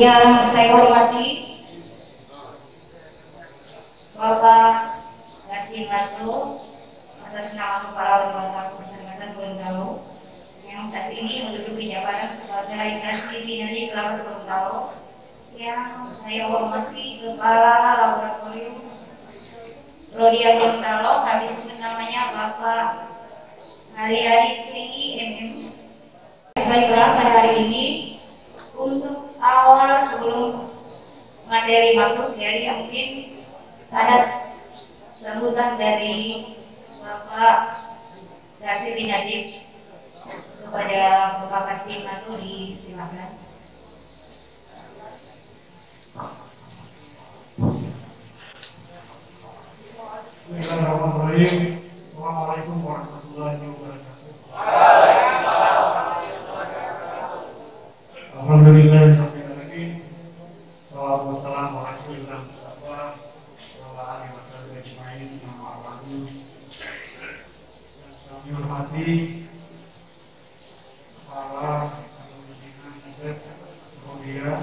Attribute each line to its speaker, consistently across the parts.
Speaker 1: Yang saya hormati Bapak Gaskin Lato atas nama Kepala Lembaga Permasyarakatan Gorontalo yang saat ini menduduki jabatan sebagai Kasih Sinergi Kelapa Gorontalo. Yang saya hormati Kepala Laboratorium Rodia Gorontalo, kami sebut namanya Bapak Hari-Hari Ciri MM. Baiklah, pada hari ini untuk awal sebelum materi masuk, jadi mungkin ada sambutan dari Bapak Kasih Nadif kepada Bapak Kasih Lato, disilakan.
Speaker 2: Bismillahirrahmanirrahim. Assalamualaikum warahmatullahi wabarakatuh. Alhamdulillahirrahmanirrahim. Salatu wassalamu ala rasulillah Mustafa wa ala alihi wasallam ajmain. Kami hormati kepala pimpinan Nasdem Rodia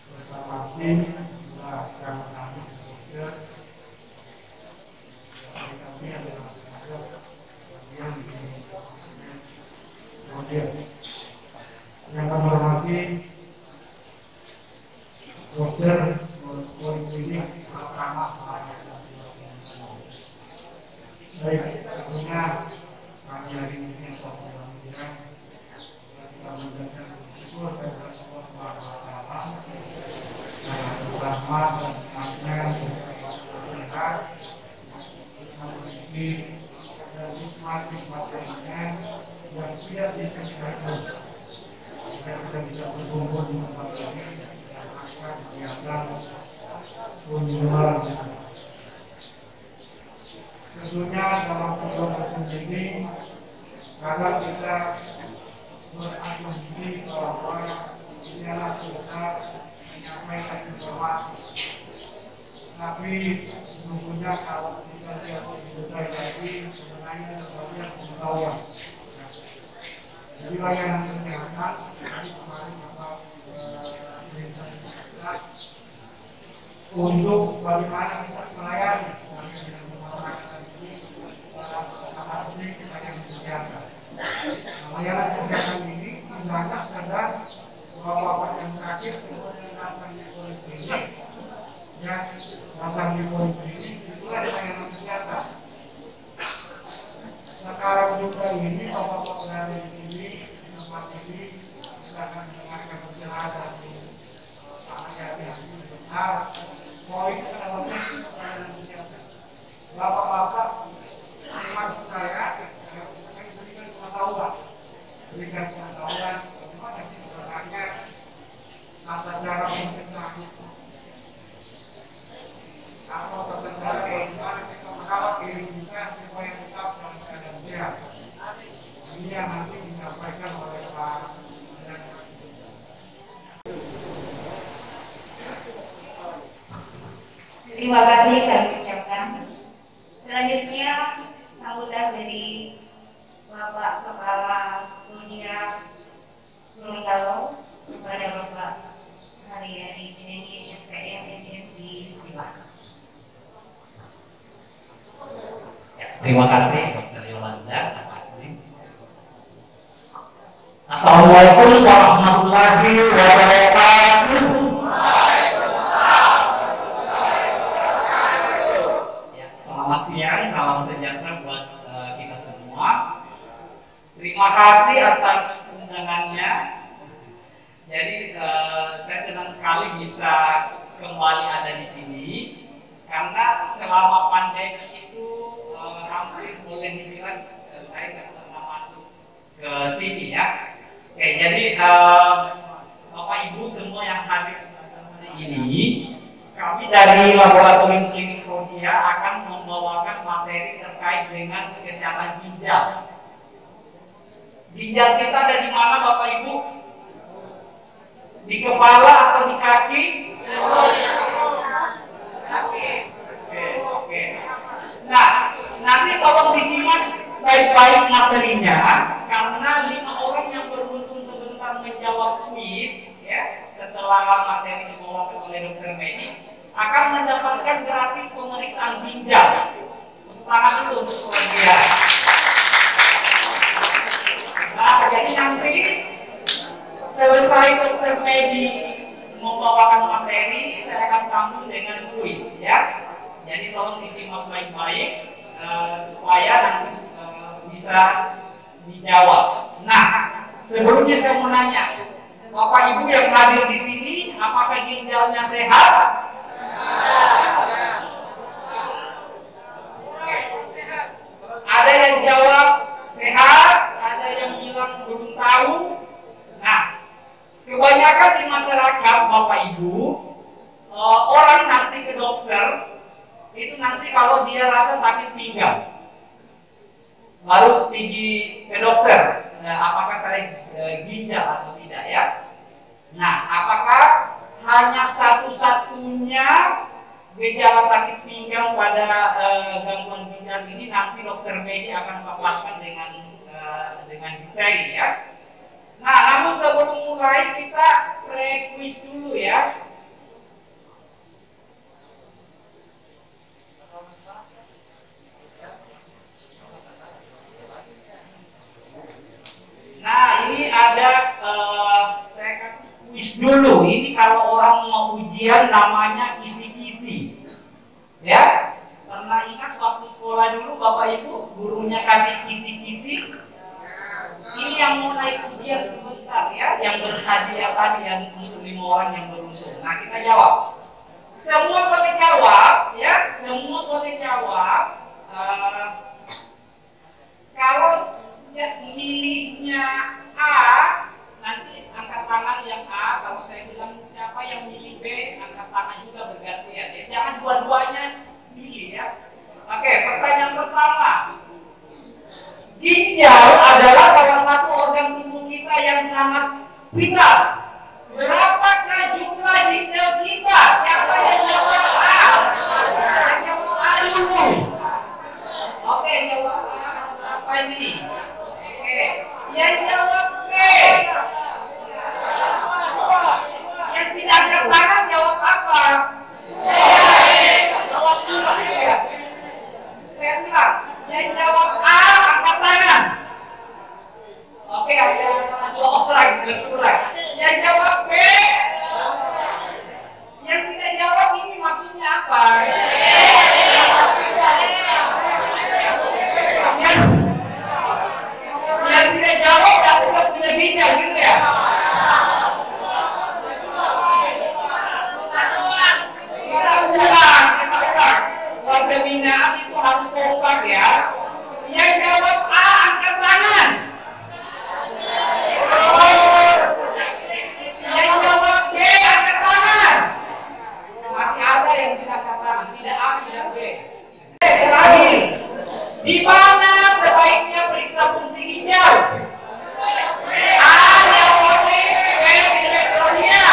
Speaker 2: bersama tim yang kami sebutkan. Kami adalah bagian yang kami hormati dokter Poliklinik Pertama. Baik, tentunya kami hari ini kita mengucapkan syukur kepada Allah Subhanahu wa Ta'ala terutama dan makna sehat memiliki nikmat-nikmat lainnya yang tidak dikendalikan agar kita bisa berkumpul di tempat ini dan akan kegiatan kunjungan. Tentunya dalam pertemuan ini karena kita berasumsi bahwa ialah kita menyampaikan informasi, tapi sesungguhnya kalau kita lihat lebih lagi sebenarnya banyak pengetahuan. Jadi layanan kesehatan tadi kemarin Bapak untuk bagaimana bisa melayani dengan masyarakat ini sangat penting layanan kesehatan. Layanan kesehatan ini tidak sekedar bahwa pasien sakit kemudian datang di poliklinik, ya datang di poliklinik itulah layanan kesehatan. Sekarang juga ini bapak-bapak dari sini di tempat ini kita akan mendengarkan penjelasan di ayat yang benar. Poin adalah layanan kesehatan. Bapak-bapak maksud saya berikan pengetahuan bagaimana sih sebenarnya tata cara mencegah atau tata cara bagaimana kita merawat diri kita supaya tetap dalam keadaan sehat. Ini yang nanti disampaikan oleh Pak.
Speaker 1: Terima kasih saya ucapkan. Selanjutnya sambutan dari Bapak Kepala Rodia Gorontalo kepada Bapak Hari-Hari Ciri SPM MM, disilakan.
Speaker 3: Terima kasih Dr. Yolanda. Assalamualaikum warahmatullahi wabarakatuh. Ya, selamat siang, salam sejahtera buat kita semua. Terima kasih atas undangannya. Jadi saya senang sekali bisa kembali ada di sini karena selama pandemi itu hampir boleh dibilang saya tidak pernah masuk ke sini ya. Oke, jadi Bapak Ibu semua yang hadir hari ini, kami dari Laboratorium Klinik Rodia akan membawakan materi terkait dengan kesehatan ginjal. Ginjal kita ada di mana Bapak Ibu? Di kepala atau di kaki? Oke. Nah, nanti tolong disimak baik-baik materinya. karena 5 orang yang beruntung sebentar menjawab kuis ya setelah materi dibawakan oleh dokter Medi akan mendapatkan gratis pemeriksaan ginjal. Tangan dulu untuk dia. Nah, jadi nanti selesai dokter Medi membawakan materi, saya akan sambung dengan kuis ya. Jadi tolong disimak baik-baik supaya nanti bisa dijawab. Nah, sebelumnya saya mau nanya, Bapak Ibu yang hadir di sini, apakah ginjalnya sehat? Ada yang jawab sehat, ada yang bilang belum tahu. Nah, kebanyakan di masyarakat Bapak Ibu, orang nanti ke dokter itu nanti kalau dia rasa sakit pinggang baru pergi ke dokter, apakah saya ginjal atau tidak ya. Nah, apakah hanya satu-satunya gejala sakit pinggang pada gangguan ginjal ini nanti dokter Medi akan paparkan dengan detail ya. Nah, namun sebelum mulai kita pre-quiz dulu ya. Nah, ini ada saya kasih kuis dulu. Ini kalau orang mau ujian namanya kisi-kisi. Ya, pernah ingat waktu sekolah dulu Bapak Ibu gurunya kasih kisi-kisi? Ini yang mau naik ujian sebentar ya, yang berhadiah tadi yang untuk 5 orang yang beruntung. Nah, kita jawab. Semua boleh jawab ya, semua boleh jawab. Kalau miliknya A, nanti angkat tangan yang A. Kalau saya bilang siapa yang milih B, angkat tangan juga bergantian. Jangan dua-duanya milih ya. Oke, pertanyaan pertama. Ginjal adalah salah satu organ tubuh kita yang sangat vital. Berapakah jumlah ginjal kita? Siapa yang jawab A? Yang jawab A dulu. Oke, jawab A. Apa ini? Yang jawab B. Yang tidak angkat tangan jawab apa? Jawab dulu. Saya bilang, yang jawab A angkat tangan. Oke, ada 2 orang berkurang. Yang jawab B. Yang tidak jawab ini maksudnya apa? Yang tidak jawab dan tidak punya ginjal gitu ya. Kita ulang. Warga binaan itu harus kompak ya. Yang jawab A angkat tangan. Yang jawab B angkat tangan. Masih ada yang tidak angkat tangan, tidak A tidak B. Terakhir, di mana sebaiknya periksa fungsi ginjal? A diapotek, B di Elektronia.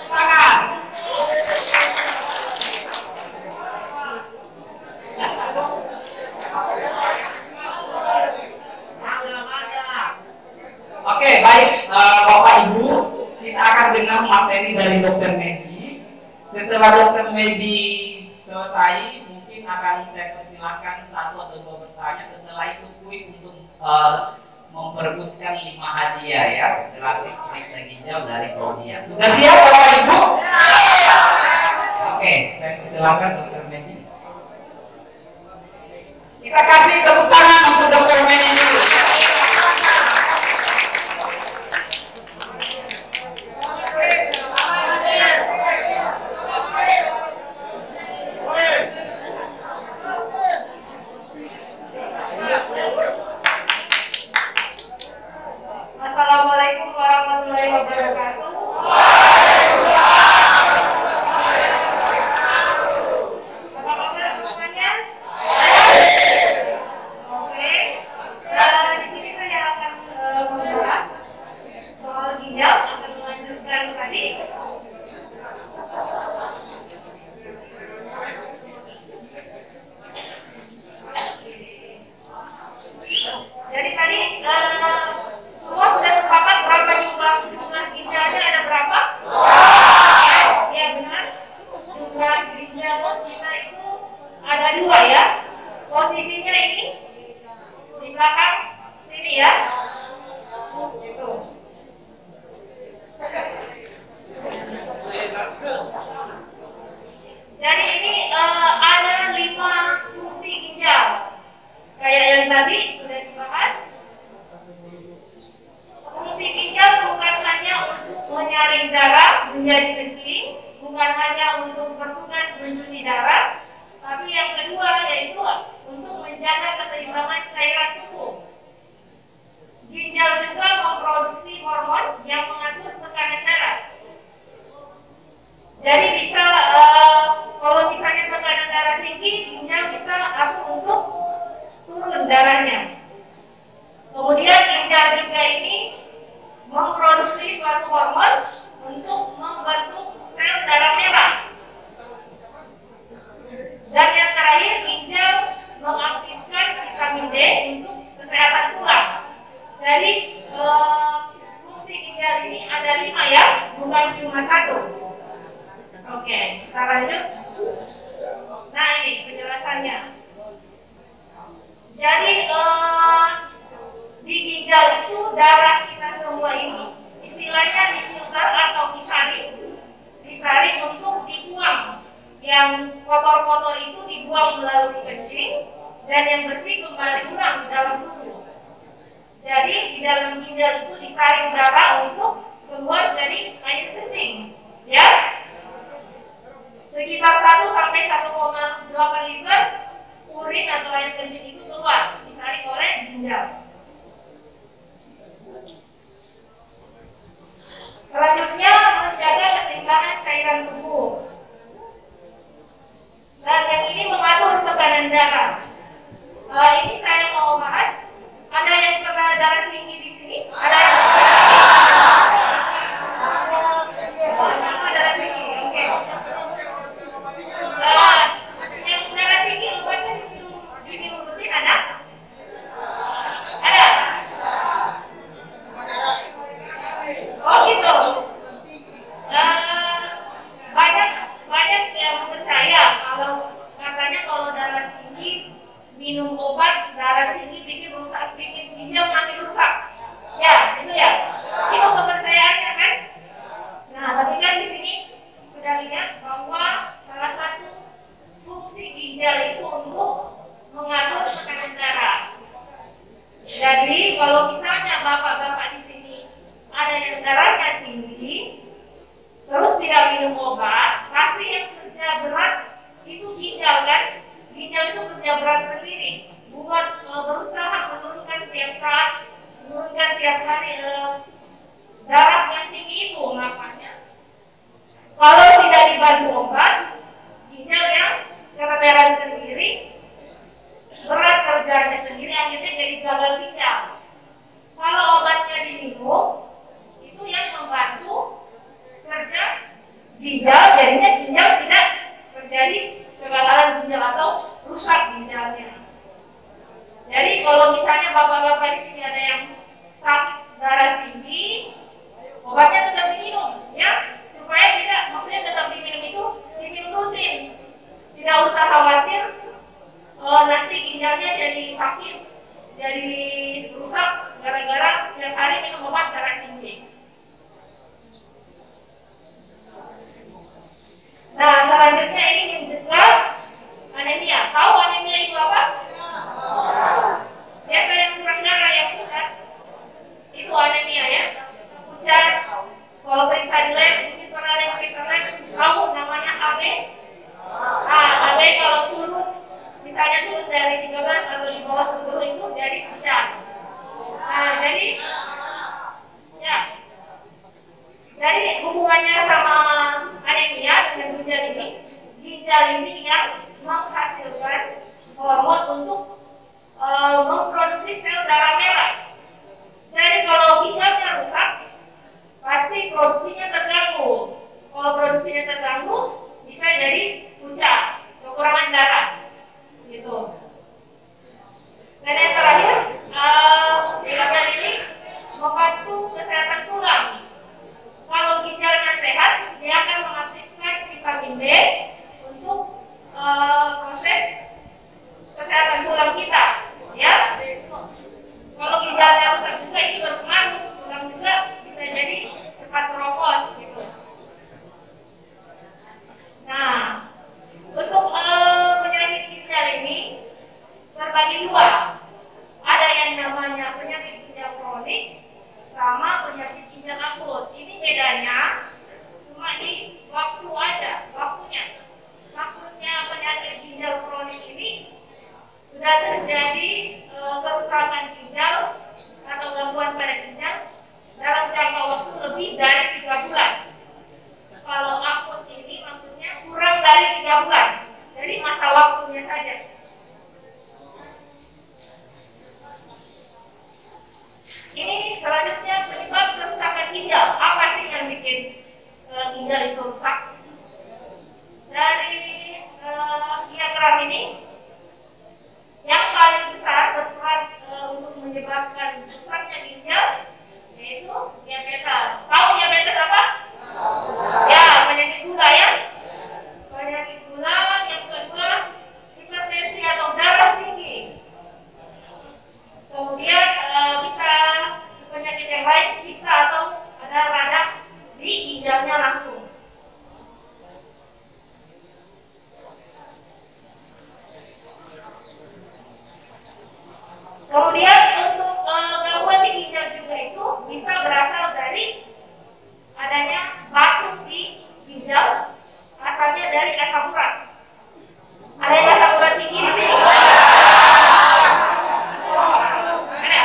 Speaker 3: Tangan. Oke, baik Bapak Ibu, kita akan dengar materi dari dokter Medi. Setelah dokter Medi selesai, mungkin akan saya persilahkan 1 atau 2 bertanya. Setelah itu kuis untuk memperebutkan 5 hadiah ya, gratis periksa ginjal dari Prodia. Sudah siap Bapak Ibu? Oke, saya persilahkan dokter Medi. Kita kasih tepuk tangan untuk dokter Medi dulu.
Speaker 1: Assalamualaikum warahmatullahi wabarakatuh. Apa kabar semuanya? urat ginjal kita itu ada dua ya. Posisinya ini di belakang sini ya. Gitu. Jadi ini ada 5 fungsi ginjal. Kayak yang tadi sudah dibahas. Fungsi ginjal bukan hanya untuk menyaring darah menjadi kencing, bukan hanya untuk bertugas mencuci darah, tapi yang kedua yaitu untuk menjaga keseimbangan cairan tubuh. Ginjal juga memproduksi hormon yang mengatur tekanan darah. Jadi bisa kalau misalnya tekanan darah tinggi, ginjal bisa atur untuk turun darahnya. Kemudian ginjal juga ini memproduksi suatu hormon untuk membentuk sel darah merah. Dan yang terakhir, ginjal mengaktifkan vitamin D untuk kesehatan tulang. Jadi fungsi ginjal ini ada 5 ya, bukan cuma 1. Oke, kita lanjut. Nah ini penjelasannya. Jadi di ginjal itu darah kita semua ini istilahnya difilter atau disaring untuk dibuang. Yang kotor-kotor itu dibuang melalui kencing dan yang bersih kembali pulang ke dalam tubuh. Jadi di dalam ginjal itu disaring darah untuk keluar dari air kencing, ya. Sekitar 1 sampai 1,8 liter urin atau air kencing itu keluar disaring oleh ginjal. Selanjutnya menjaga keseimbangan cairan tubuh. Dan yang ini mengatur tekanan darah. Ini saya mau bahas. Ada yang pernah darah tinggi di sini? Ada yang darah tinggi, oke. Yang darah tinggi obatnya diminum rutin ada? Ada? Oh gitu. Banyak yang percaya kalau darah tinggi minum obat darah tinggi bikin ginjal makin rusak. Ya, itu ya. Itu kepercayaannya kan? Nah, tapi kan di sini sudah lihat bahwa salah satu fungsi ginjal itu untuk mengatur tekanan darah. Jadi kalau misalnya bapak-bapak di sini ada yang darahnya tinggi, terus tidak minum obat, pasti yang kerja berat itu ginjal kan? Ginjal itu kerja berat sendiri buat berusaha menurunkan tiap saat, menurunkan tiap hari darah yang tinggi itu. Makanya kalau tidak dibantu obat, ginjal yang keteteran sendiri, berat kerjanya sendiri, akhirnya jadi gagal ginjal. Kalau obatnya diminum, itu yang membantu kerja ginjal, jadinya ginjal tidak terjadi kegagalan ginjal atau rusak ginjalnya. Jadi kalau misalnya bapak-bapak di sini ada yang sakit darah tinggi, obatnya tetap diminum, ya, supaya tidak, maksudnya tetap diminum itu diminum rutin. Tidak usah khawatir nanti ginjalnya jadi sakit, jadi rusak gara-gara tiap hari minum obat darah tinggi. Nah, selanjutnya ini mencegah anemia. Tahu anemia itu apa? Biasa yang kurang darah, yang pucat, itu anemia ya. Pucat, kalau periksa di lab, mungkin pernah ada yang periksa lab, tahu namanya HB. HB kalau turun, misalnya turun dari 13 atau di bawah 10 itu jadi pucat. Nah, jadi hubungannya sama anemia dengan ginjal ini yang menghasilkan hormon untuk memproduksi sel darah merah. Jadi kalau ginjalnya rusak, pasti produksinya terganggu. Kalau produksinya terganggu, bisa jadi pucat, kekurangan darah, gitu. Dan yang terakhir, silakan ini membantu kesehatan tulang. Kalau ginjalnya sehat, dia akan mengaktifkan vitamin D 3 bulan. Jadi masa waktunya saja. Ini selanjutnya penyebab kerusakan ginjal. Apa sih yang bikin ginjal itu rusak? Dari diagram ini, yang paling besar berperan untuk menyebabkan rusaknya ginjal yaitu diabetes. Tahu diabetes apa? Ya, penyakit gula ya. Penyakit gula. Yang kedua, hipertensi atau darah tinggi. Kemudian bisa penyakit yang lain, kista atau ada radang di ginjalnya langsung. Kemudian untuk gangguan di ginjal juga itu bisa berasal dari adanya batu di ginjal, asalnya dari asam urat. Ada yang asam urat tinggi di sini? Ada?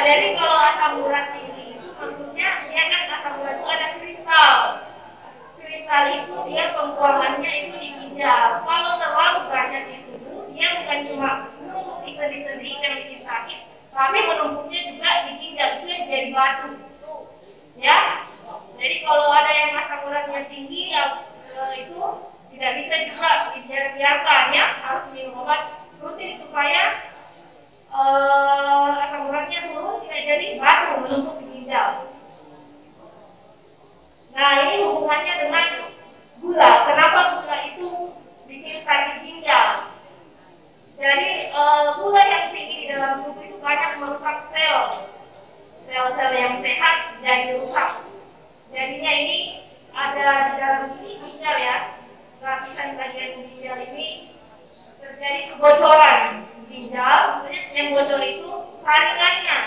Speaker 1: Jadi kalau asam urat tinggi itu maksudnya dia kan asam urat itu ada kristal. Kristal itu dia pembuangannya itu di ginjal. Kalau terlalu banyak di tubuh, dia bukan cuma menumpuk di sendi-sendi yang bikin sakit, tapi menumpuknya juga di ginjal, itu yang jadi batu. Ya, jadi kalau ada yang asam uratnya tinggi, itu tidak bisa juga dibiarkan ya, harus minum obat rutin supaya asam uratnya turun, tidak jadi batu menumpuk di ginjal. Nah, ini hubungannya dengan gula. Kenapa gula itu bikin sakit ginjal? Jadi gula yang tinggi di dalam tubuh itu banyak merusak sel-sel yang sehat jadi rusak. Jadinya ini ada di dalam ini ginjal ya, lapisan bagian ginjal ini terjadi kebocoran ginjal. Maksudnya yang bocor itu saringannya.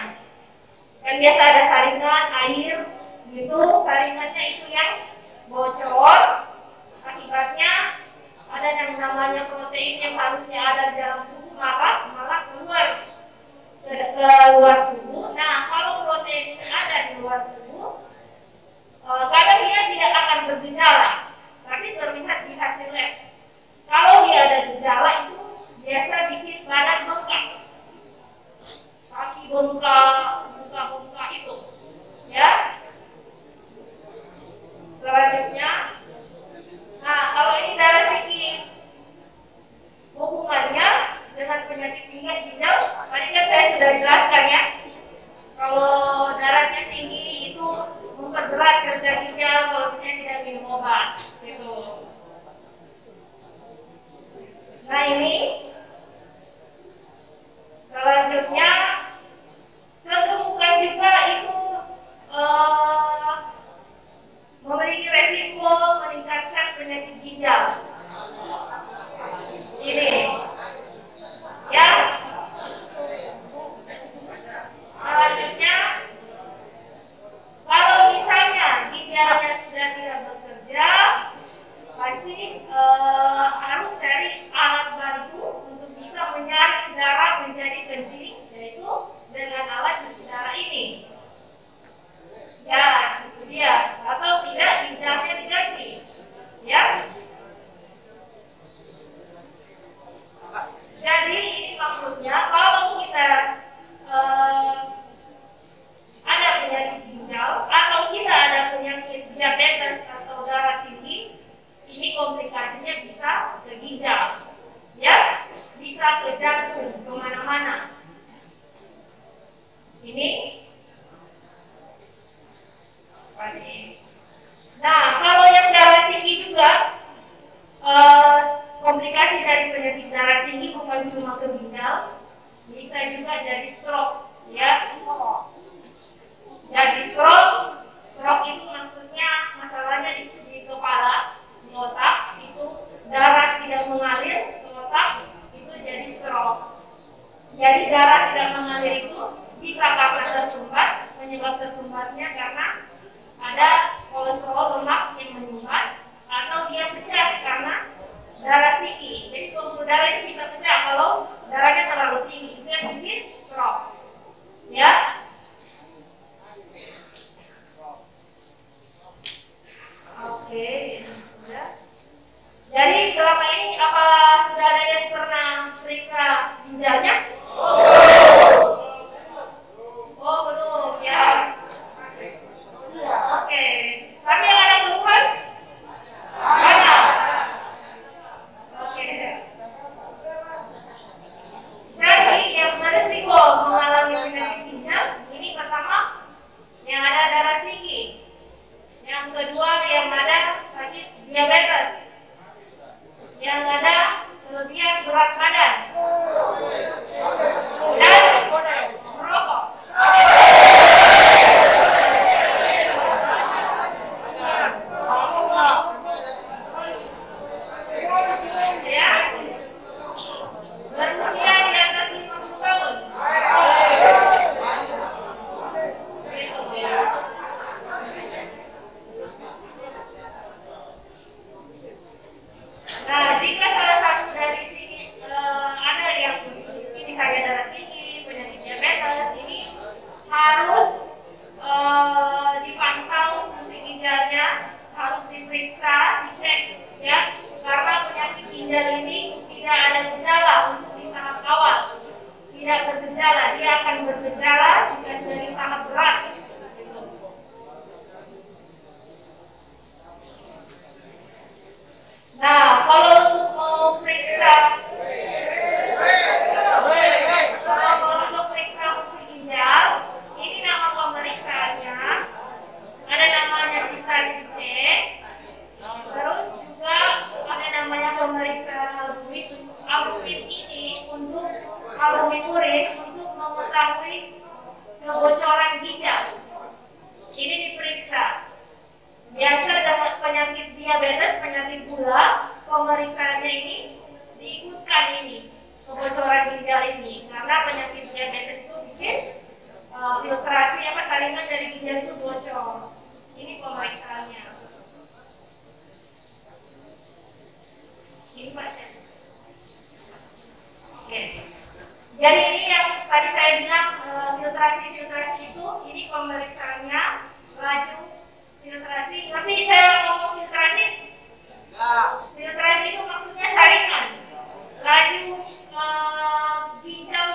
Speaker 1: Kan biasa ada saringan air gitu, saringannya itu yang bocor. Akibatnya ada yang namanya protein yang harusnya ada di dalam tubuh malah keluar ke luar tubuh. Nah, kalau protein ini ada di luar tubuh, kadang dia tidak akan bergejala, tapi terlihat di hasil lab. Kalau dia ada gejala itu biasa bikin badan bengkak, kaki bengkak itu, ya. Selanjutnya, nah kalau ini darah tinggi, hubungannya dengan penyakit ginjal, tadi kan saya sudah jelaskan ya. Kalau darahnya tinggi itu memperberat kerja ginjal kalau misalnya tidak minum obat, gitu. Nah ini, selanjutnya kegemukan juga itu memiliki resiko meningkatkan penyakit ginjal. Ini, ya. Selanjutnya, kalau misalnya ginjalnya sudah tidak bekerja, pasti harus cari alat bantu untuk bisa menyaring darah menjadi kencing, yaitu dengan alat cuci darah ini. Ya, itu dia. Atau tidak, ginjalnya diganti. Ya. Jadi ini maksudnya kalau kita ada penyakit ginjal atau kita ada penyakit diabetes atau darah tinggi, ini komplikasinya bisa ke ginjal, ya, bisa ke jantung, kemana-mana. Ini. Nah, kalau yang darah tinggi juga, komplikasi dari penyakit darah tinggi bukan cuma ke ginjal, bisa juga jadi stroke, ya. Jadi stroke itu maksudnya masalahnya di kepala, di otak, itu darah tidak mengalir ke otak, itu jadi stroke. Jadi diperiksa, dicek ya, karena penyakit ginjal ini tidak ada gejala untuk di tahap awal, tidak bergejala, dia akan bergejala jika sudah di tahap berat. Nah, kalau untuk periksa fungsi ginjal, ini nama pemeriksaannya, ada namanya sistem C, terus juga ada namanya pemeriksaan albumin ini untuk albumin urin untuk mengetahui kebocoran ginjal. Ini diperiksa. Biasa dengan penyakit diabetes, penyakit gula, pemeriksaannya ini diikutkan ini kebocoran ginjal ini, karena penyakit diabetes itu bikin filtrasi saringan dari ginjal itu bocor. Ini pemeriksaannya. Ini Pak. Oke. Jadi ini yang tadi saya bilang filtrasi itu, ini pemeriksaannya, laju filtrasi. Ngerti saya ngomong filtrasi? Filtrasi itu maksudnya saringan. Laju ginjal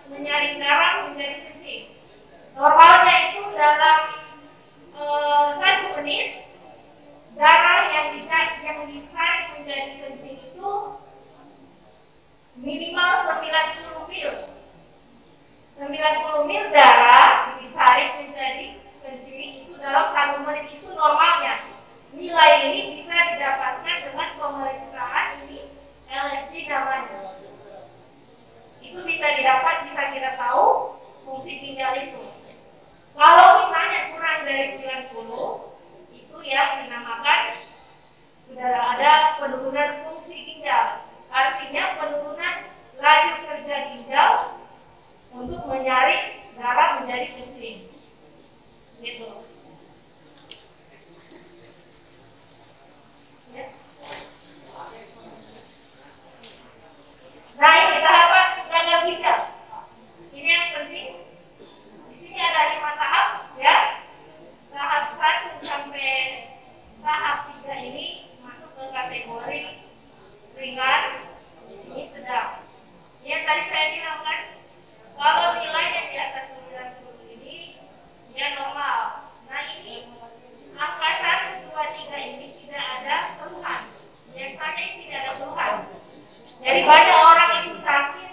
Speaker 1: menyaring darah menjadi kencing. Normalnya itu dalam 1 menit darah yang disaring menjadi kencing itu minimal 90 mil. 90 mil darah disaring menjadi kencing itu dalam 1 menit, itu normalnya. Nilai ini bisa didapatkan dengan pemeriksaan ini LFG namanya. Itu bisa didapat, bisa kita tahu fungsi ginjal itu. Kalau misalnya kurang dari 90, itu yang dinamakan sudah ada penurunan fungsi ginjal. Artinya penurunan laju kerja ginjal untuk menyaring darah menjadi kencing. Gitu. Ya. Nah, ini tahapan gagal ginjal. Ini yang penting. Di sini ada 5 tahap, ya. Tahap 1 sampai tahap 3 ini masuk ke kategori ringan. Di sini sedang. Yang tadi saya bilang kan, kalau nilainya di atas 90 ini dia normal. Nah, ini angka 1, 2, 3 ini tidak ada keluhan. Biasanya ini tidak ada keluhan. Jadi banyak orang itu sakit,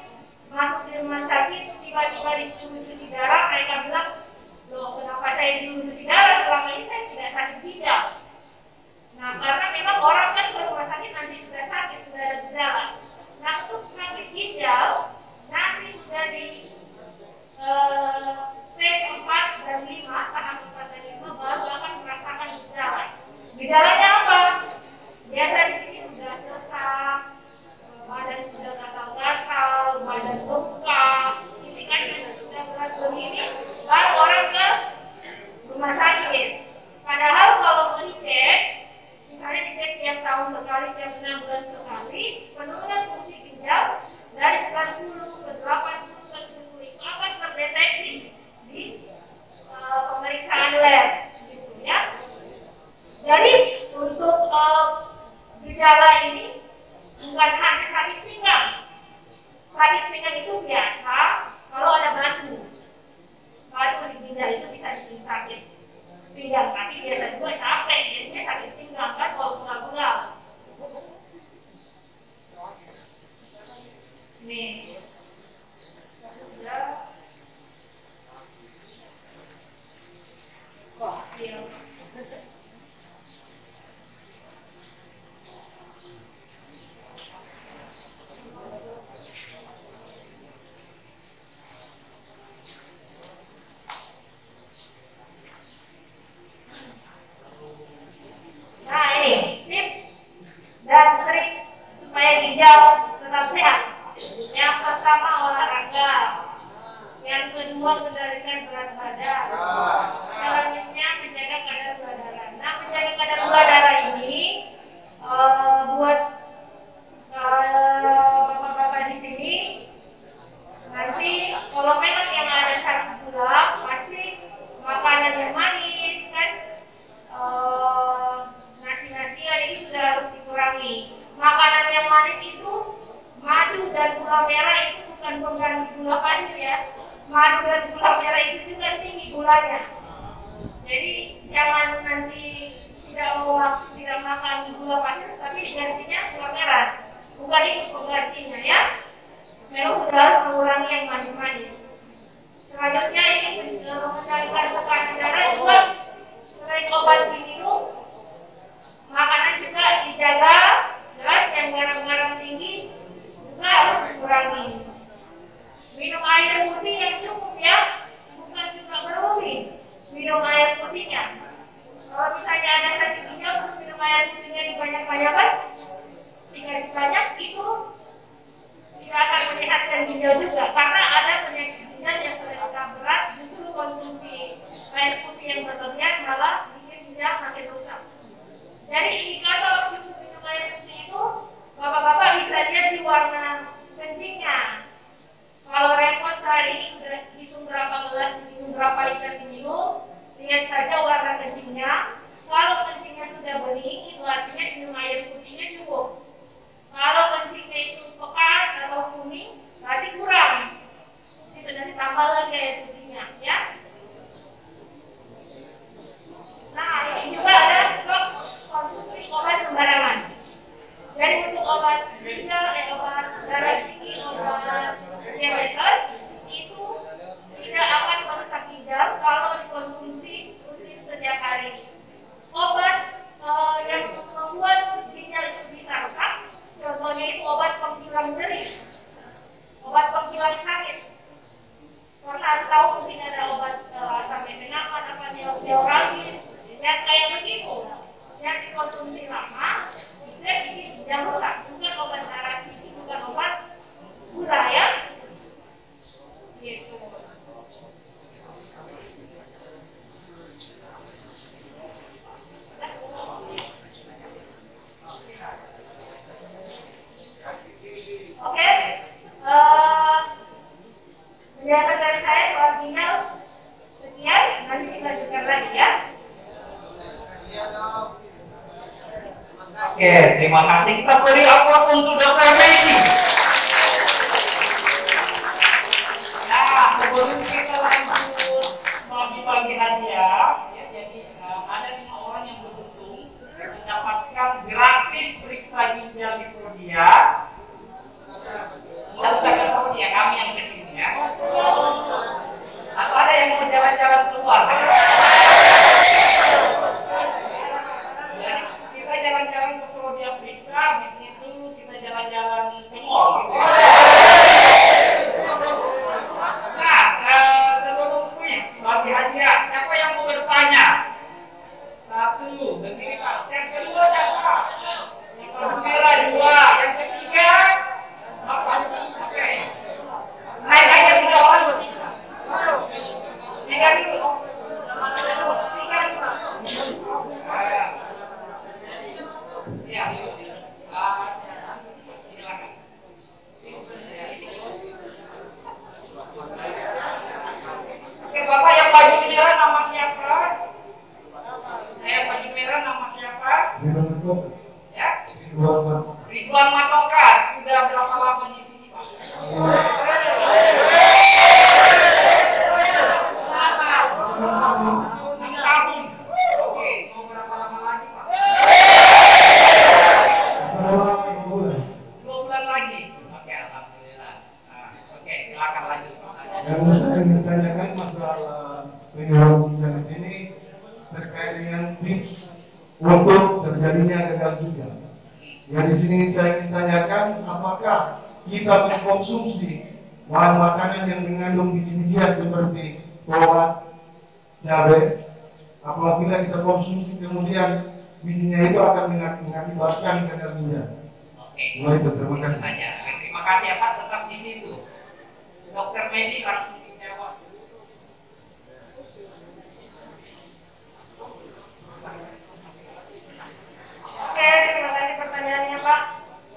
Speaker 1: masuk di rumah sakit, tiba-tiba disuruh cuci darah, mereka bilang, loh kenapa saya disuruh cuci darah, selama ini saya tidak sakit ginjal. Nah, karena memang orang kan ke rumah sakit nanti sudah sakit, sudah ada gejala. Nah, untuk sakit ginjal, nanti sudah di stage 4 dan 5, tahap 4 dan 5 baru akan merasakan gejala. Gejalanya apa? Biasa di sini sudah sesak, badan sudah gatal-gatal, badan bengkak, ini kan sudah berat begini, baru orang ke rumah sakit. Padahal kalau mau dicek, misalnya dicek tiap tahun sekali, tiap 6 bulan sekali, penurunan fungsi ginjal dari 90 ke 80 ke 70 itu akan terdeteksi di pemeriksaan lab, gitu ya. Jadi untuk gejala ini bukan hanya sakit pinggang. Sakit pinggang itu biasa kalau ada batu di ginjal itu bisa bikin sakit pinggang, tapi biasa juga capek, jadinya sakit pinggang kan kalau pulang-pulang. Nih. Wah, iya. makan gula pasir, tapi digantinya gula merah. Bukan itu penggantinya ya. Memang sudah harus mengurangi yang manis-manis. Selanjutnya ini mengendalikan tekanan darah juga. Selain obat diminum, makanan juga dijaga. Jelas yang garam-garam tinggi juga harus dikurangi. Minum air putih yang cukup ya, bukan juga berlebih. Minum air putihnya. Kalau misalnya ada sakit ginjal terus minum air putihnya dibanyak-banyakan, dikasih banyak, itu tidak akan menyehatkan ginjal juga, karena ada penyakit ginjal yang sudah tetap berat, justru konsumsi air putih yang berlebihan malah bikin ginjal makin rusak. Jadi indikator cukup minum air putih itu, bapak-bapak bisa lihat di warna kencingnya. Kalau repot sehari ini sudah hitung berapa gelas diminum, berapa liter diminum, lihat saja warna kencingnya. Kalau kencingnya sudah bening, itu artinya minum air putihnya cukup. Kalau kencingnya itu pekat atau kuning, berarti kurang. Situ nanti tambah lagi air putihnya, ya. Nah, ini juga ada stok konsumsi obat sembarangan. Jadi untuk obat ginjal, obat darah tinggi, obat diabetes itu tidak akan merusak ginjal kalau dikonsumsi rutin setiap hari. Obat yang membuat ginjal itu bisa rusak, contohnya itu obat penghilang nyeri, obat penghilang sakit. Pernah tahu mungkin ada obat asam mefenamat, apa neuralgin, yang kayak begitu, yang dikonsumsi lama, dia bikin ginjal rusak. Bukan obat darah tinggi, bukan obat gula ya. Gitu. Oke, penjelasan dari saya soal ginjal sekian, nanti dilanjutkan lagi ya.
Speaker 3: Oke, terima kasih. Kita beri aplaus untuk Dr. Medi. Nah, sebelum kita lanjut bagi-bagi hadiah, ya, jadi ada 5 orang yang beruntung mendapatkan gratis periksa ginjal di Prodia. Nggak usah ke Prodia, kami yang ke sini ya. Atau ada yang mau jalan-jalan keluar? Jadi kita jalan-jalan ke Prodia periksa, habis itu kita jalan-jalan ke mall gitu ya. Nah, sebelum kuis bagi hadiah, siapa yang mau bertanya? 1, berdiri Pak. Yang kedua siapa? Yang merah 2, yang ketiga Bapak. Oke. Naik aja 3 orang masih bisa. 3 dulu. 3 dulu. Siap. Silakan. Oke, Bapak yang baju merah nama siapa? Yang baju merah nama siapa? Ya? Ridwan Matokas. Sudah berapa lama di sini, Pak? Lama. 6 tahun. Oke, mau berapa lama lagi, Pak? 2 bulan lagi. Oke, alhamdulillah. Nah, oke, silakan lanjut, Pak.
Speaker 2: Yang saya ingin tanyakan masalah penyebab di sini terkait dengan tips untuk terjadinya gagal ginjal. Ya, di sini saya ingin tanyakan, apakah kita mengkonsumsi bahan makanan yang mengandung biji-bijian seperti tomat, cabai, apabila kita konsumsi kemudian bijinya itu akan mengakibatkan gagal ginjal.
Speaker 3: Oke.
Speaker 2: Baik, terima
Speaker 3: Itu
Speaker 2: kasih.
Speaker 3: saja. Terima kasih ya Pak, tetap di situ. Dokter Medi langsung dijawab.
Speaker 1: Oke, terima kasih pertanyaannya Pak.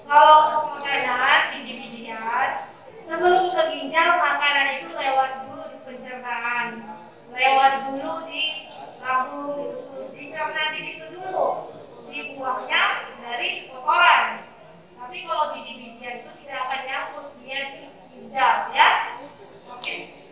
Speaker 1: Kalau untuk makanan, biji-bijian, sebelum ke ginjal, makanan itu lewat dulu di pencernaan, lewat dulu di lambung, di usus, dicerna di situ dulu, dibuangnya dari kotoran. Tapi kalau biji-bijian itu tidak akan nyangkut dia di ginjal, ya. Oke.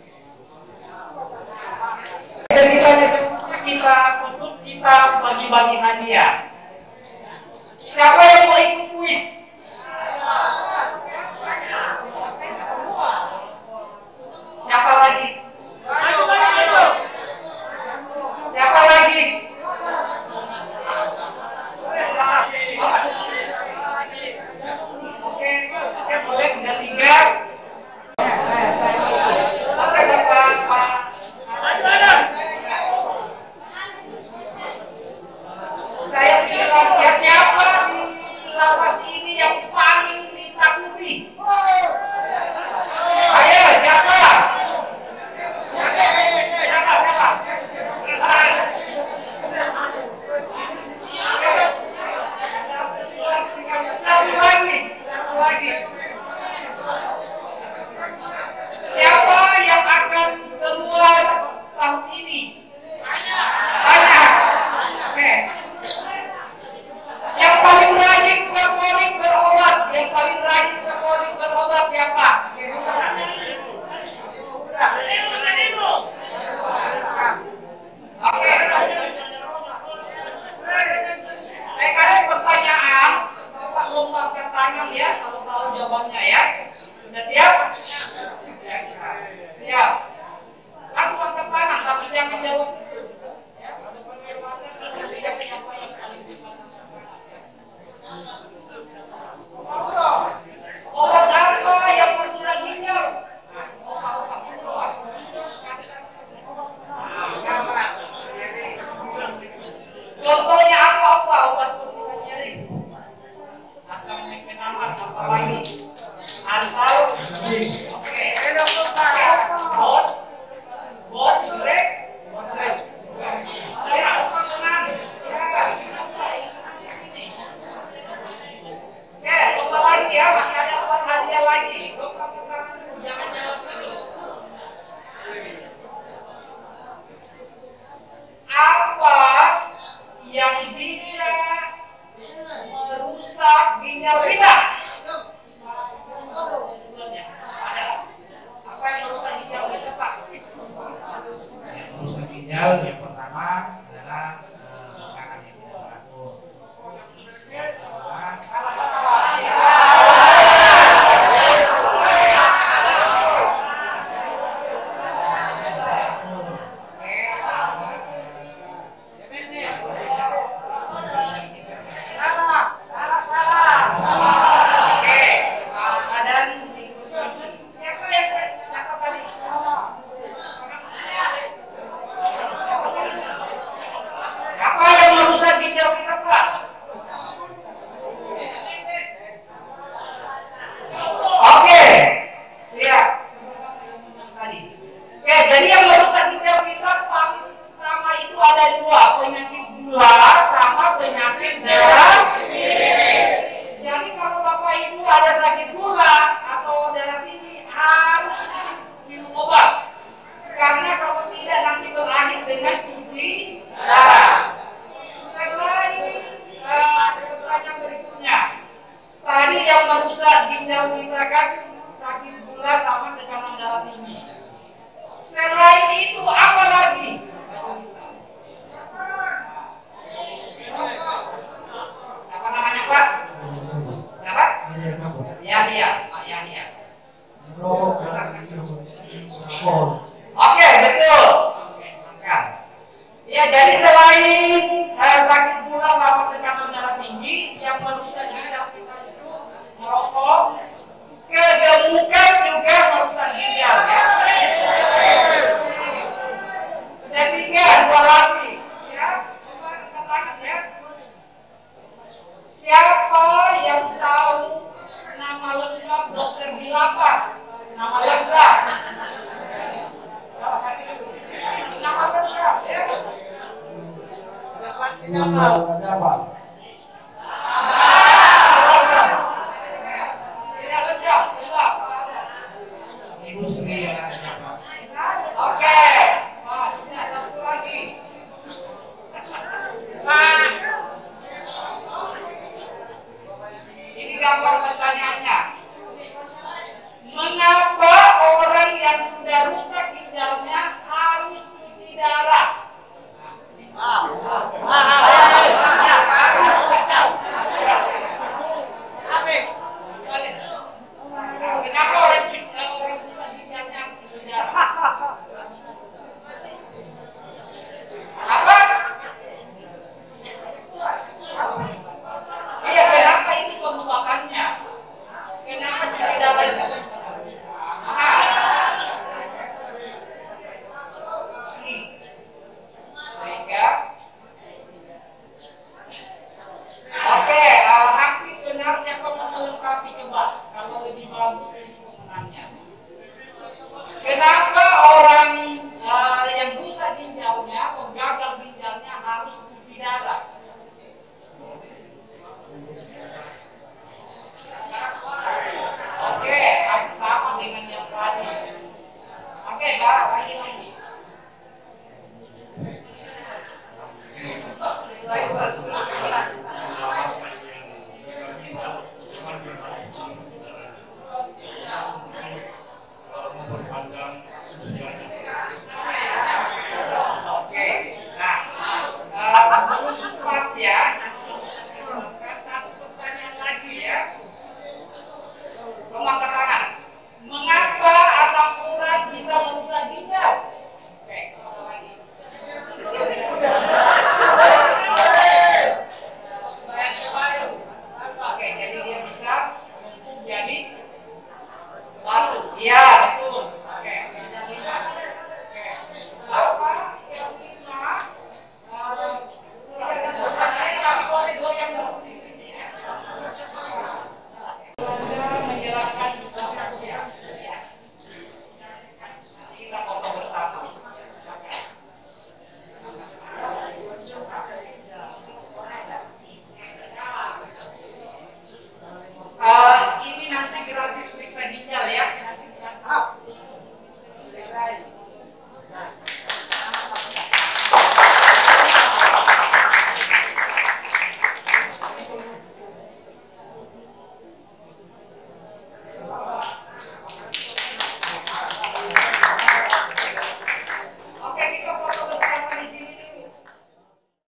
Speaker 1: ginjal kita? Ada. Apa yang merusak ginjal kita, Pak?
Speaker 2: Merusak ginjal yang pertama adalah makanan yang tidak teratur.
Speaker 1: Jadi yang merusak ginjal kita paling utama itu ada dua, penyakit gula sama penyakit darah tinggi. Jadi kalau Bapak Ibu ada sakit gula atau darah tinggi harus minum obat. Karena kalau tidak nanti berakhir dengan cuci darah. Selain pertanyaan berikutnya, tadi yang merusak ginjal kita kan